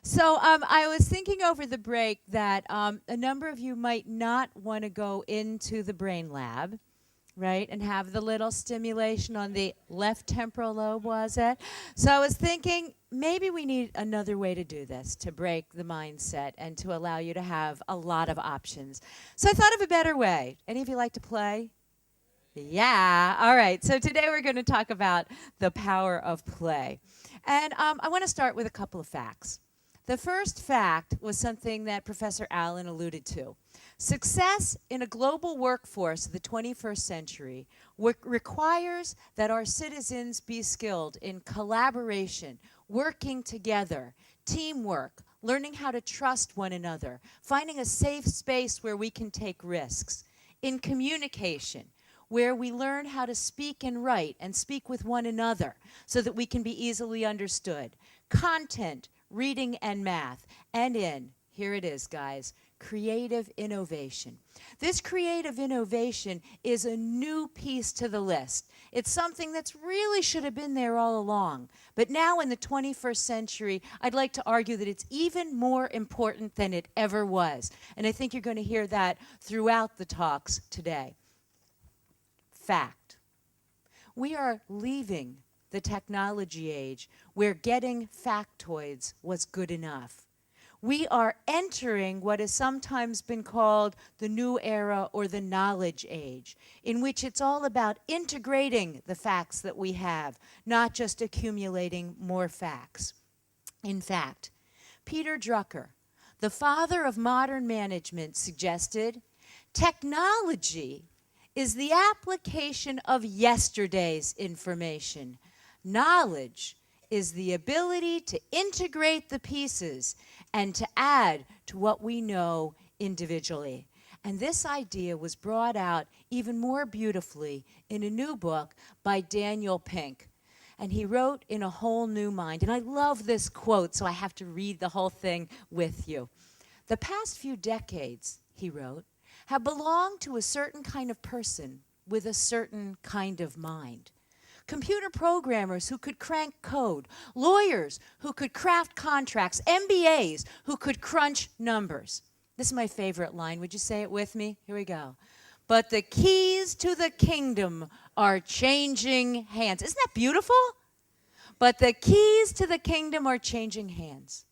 So I was thinking over the break that a number of you might not want to go into the brain lab, right, and have the little stimulation on the left temporal lobe, was it? So I was thinking maybe we need another way to do this, to break the mindset and to allow you to have a lot of options. So I thought of a better way. Any of you like to play? Yeah. All right. So today we're going to talk about the power of play. And I want to start with a couple of facts. The first fact was something that Professor Allen alluded to. Success in a global workforce of the 21st century requires that our citizens be skilled in collaboration, working together, teamwork, learning how to trust one another, finding a safe space where we can take risks, in communication, where we learn how to speak and write and speak with one another so that we can be easily understood. Content, reading and math, and in, here it is, guys, creative innovation. This creative innovation is a new piece to the list. It's something that's really should have been there all along. But now in the 21st century, I'd like to argue that it's even more important than it ever was. And I think you're going to hear that throughout the talks today. Fact. We are leaving the technology age where getting factoids was good enough. We are entering what has sometimes been called the new era or the knowledge age, in which it's all about integrating the facts that we have, not just accumulating more facts. In fact, Peter Drucker, the father of modern management, suggested technology is the application of yesterday's information. Knowledge is the ability to integrate the pieces and to add to what we know individually. And this idea was brought out even more beautifully in a new book by Daniel Pink. And he wrote In a Whole New Mind. And I love this quote, so I have to read the whole thing with you. The past few decades, he wrote, have belonged to a certain kind of person with a certain kind of mind. Computer programmers who could crank code, lawyers who could craft contracts, MBAs who could crunch numbers. This is my favorite line. Would you say it with me? Here we go. But the keys to the kingdom are changing hands. Isn't that beautiful? But the keys to the kingdom are changing hands.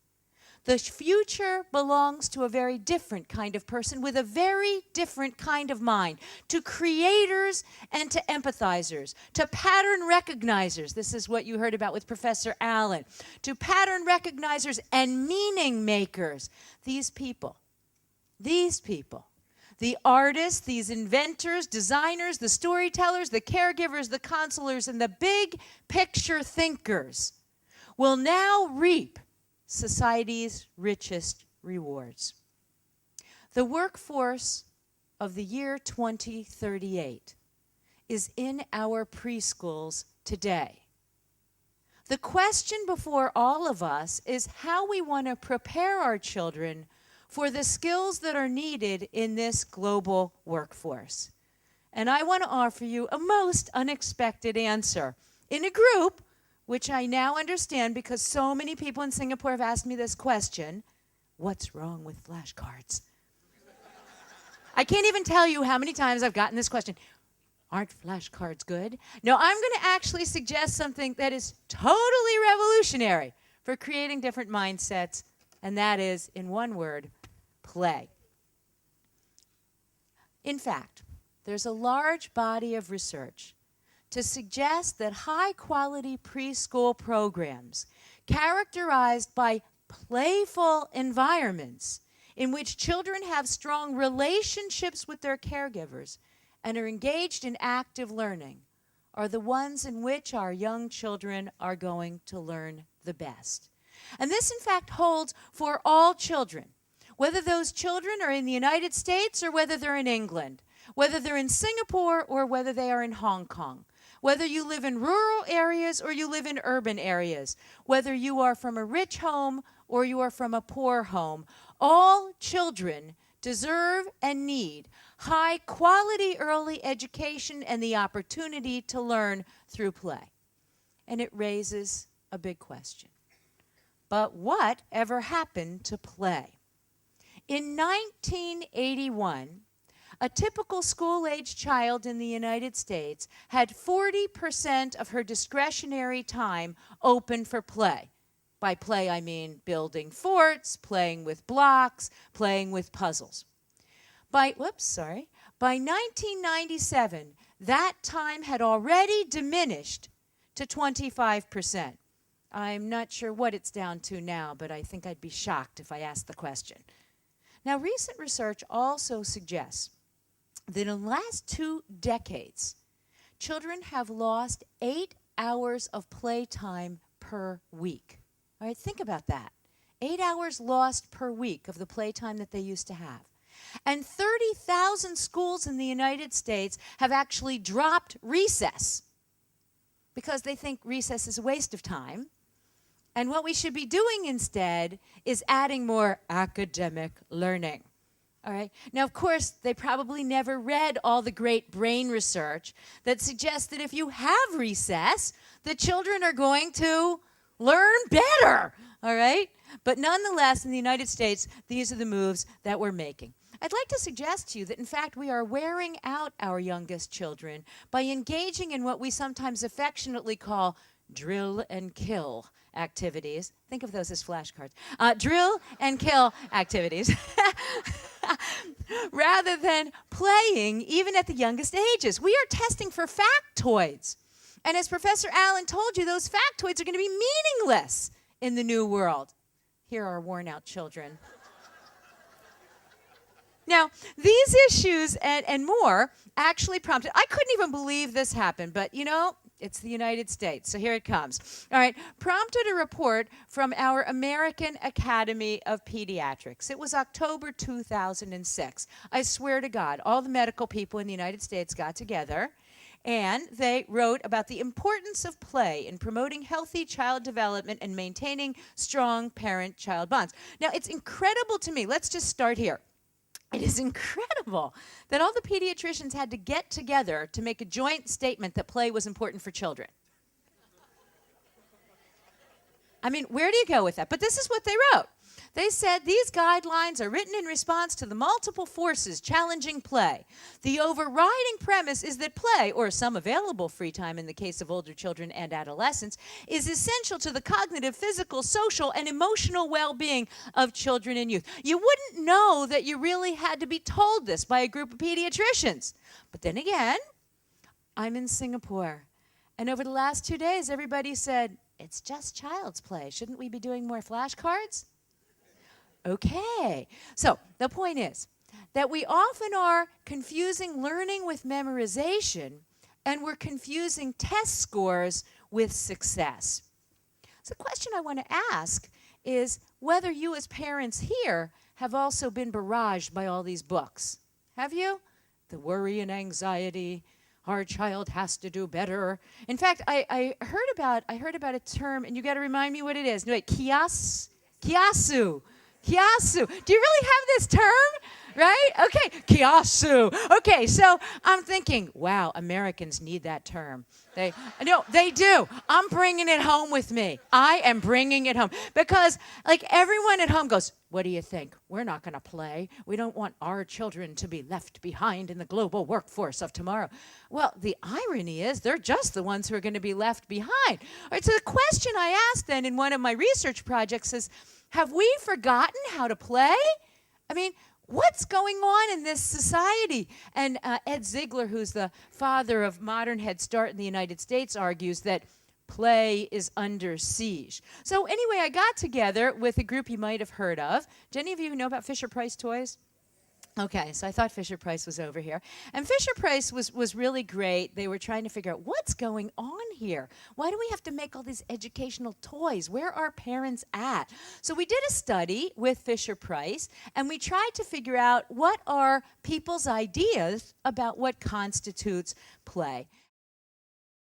The future belongs to a very different kind of person with a very different kind of mind, to creators and to empathizers, to pattern recognizers. This is what you heard about with Professor Allen. To pattern recognizers and meaning makers. These people, the artists, these inventors, designers, the storytellers, the caregivers, the counselors, and the big picture thinkers will now reap society's richest rewards. The workforce of the year 2038 is in our preschools today. The question before all of us is how we want to prepare our children for the skills that are needed in this global workforce. And I want to offer you a most unexpected answer. In a group which I now understand because so many people in Singapore have asked me this question, what's wrong with flashcards? I can't even tell you how many times I've gotten this question. Aren't flashcards good? No, I'm going to actually suggest something that is totally revolutionary for creating different mindsets, and that is, in one word, play. In fact, there's a large body of research to suggest that high-quality preschool programs characterized by playful environments in which children have strong relationships with their caregivers and are engaged in active learning are the ones in which our young children are going to learn the best. And this, in fact, holds for all children, whether those children are in the United States or whether they're in England, whether they're in Singapore or whether they are in Hong Kong. Whether you live in rural areas or you live in urban areas, whether you are from a rich home or you are from a poor home, all children deserve and need high-quality early education and the opportunity to learn through play. And it raises a big question. But what ever happened to play? In 1981, a typical school-age child in the United States had 40% of her discretionary time open for play. By play, I mean building forts, playing with blocks, playing with puzzles. By 1997, that time had already diminished to 25%. I'm not sure what it's down to now, but I think I'd be shocked if I asked the question. Now, recent research also suggests that in the last 2 decades, children have lost 8 hours of playtime per week. All right, think about that. 8 hours lost per week of the playtime that they used to have. And 30,000 schools in the United States have actually dropped recess because they think recess is a waste of time. And what we should be doing instead is adding more academic learning. All right. Now, of course, they probably never read all the great brain research that suggests that if you have recess, the children are going to learn better. All right. But nonetheless, in the United States, these are the moves that we're making. I'd like to suggest to you that, in fact, we are wearing out our youngest children by engaging in what we sometimes affectionately call drill and kill activities. Think of those as flashcards. Drill and kill activities. Rather than playing even at the youngest ages. We are testing for factoids. And as Professor Allen told you, those factoids are going to be meaningless in the new world. Here are worn out children. Now, these issues and more actually prompted, I couldn't even believe this happened, but you know, it's the United States, so here it comes. All right, prompted a report from our American Academy of Pediatrics. It was October 2006. I swear to God, all the medical people in the United States got together and they wrote about the importance of play in promoting healthy child development and maintaining strong parent-child bonds. Now, it's incredible to me. Let's just start here. It is incredible that all the pediatricians had to get together to make a joint statement that play was important for children. I mean, where do you go with that? But this is what they wrote. They said these guidelines are written in response to the multiple forces challenging play. The overriding premise is that play, or some available free time in the case of older children and adolescents, is essential to the cognitive, physical, social, and emotional well-being of children and youth. You wouldn't know that you really had to be told this by a group of pediatricians. But then again, I'm in Singapore, and over the last 2 days, everybody said, it's just child's play. Shouldn't we be doing more flashcards? Okay, so the point is that we often are confusing learning with memorization, and we're confusing test scores with success. So the question I want to ask is whether you as parents here have also been barraged by all these books. Have you? The worry and anxiety, our child has to do better. In fact, I heard about a term, and you got to remind me what it is. No, wait, kiasu. Kiasu. Do you really have this term? Right? Okay, kiasu. Okay, so I'm thinking, wow, Americans need that term. They do. I'm bringing it home with me. I am bringing it home. Because, like, everyone at home goes, what do you think? We're not going to play. We don't want our children to be left behind in the global workforce of tomorrow. Well, the irony is they're just the ones who are going to be left behind. All right, so the question I asked then in one of my research projects is, have we forgotten how to play? I mean, what's going on in this society? And Ed Ziegler, who's the father of modern Head Start in the United States, argues that play is under siege. So anyway, I got together with a group you might have heard of. Do any of you know about Fisher-Price toys? Okay, so I thought Fisher-Price was over here. And Fisher-Price was really great. They were trying to figure out what's going on here. Why do we have to make all these educational toys? Where are parents at? So we did a study with Fisher-Price, and we tried to figure out what are people's ideas about what constitutes play.